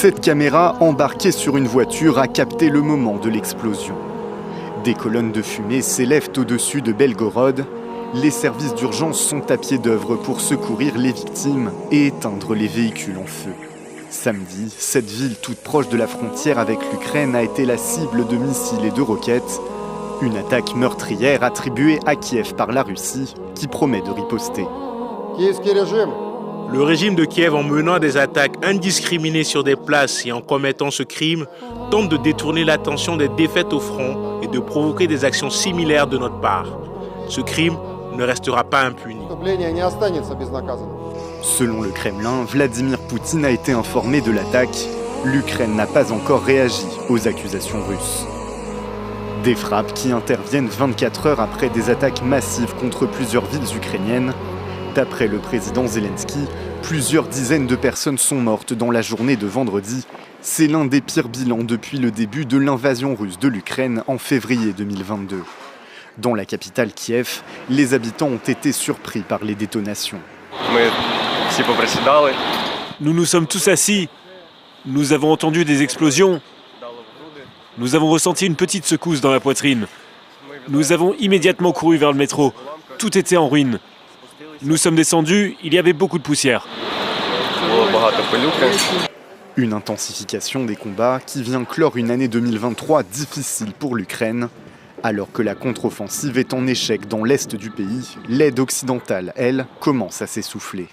Cette caméra, embarquée sur une voiture, a capté le moment de l'explosion. Des colonnes de fumée s'élèvent au-dessus de Belgorod. Les services d'urgence sont à pied d'œuvre pour secourir les victimes et éteindre les véhicules en feu. Samedi, cette ville toute proche de la frontière avec l'Ukraine a été la cible de missiles et de roquettes. Une attaque meurtrière attribuée à Kiev par la Russie, qui promet de riposter. Le régime de Kiev, en menant des attaques indiscriminées sur des places et en commettant ce crime, tente de détourner l'attention des défaites au front et de provoquer des actions similaires de notre part. Ce crime ne restera pas impuni. Selon le Kremlin, Vladimir Poutine a été informé de l'attaque. L'Ukraine n'a pas encore réagi aux accusations russes. Des frappes qui interviennent 24 heures après des attaques massives contre plusieurs villes ukrainiennes. D'après le président Zelensky, plusieurs dizaines de personnes sont mortes dans la journée de vendredi. C'est l'un des pires bilans depuis le début de l'invasion russe de l'Ukraine en février 2022. Dans la capitale Kiev, les habitants ont été surpris par les détonations. Nous nous sommes tous assis. Nous avons entendu des explosions. Nous avons ressenti une petite secousse dans la poitrine. Nous avons immédiatement couru vers le métro. Tout était en ruine. Nous sommes descendus, il y avait beaucoup de poussière. Une intensification des combats qui vient clore une année 2023 difficile pour l'Ukraine. Alors que la contre-offensive est en échec dans l'est du pays, l'aide occidentale, elle, commence à s'essouffler.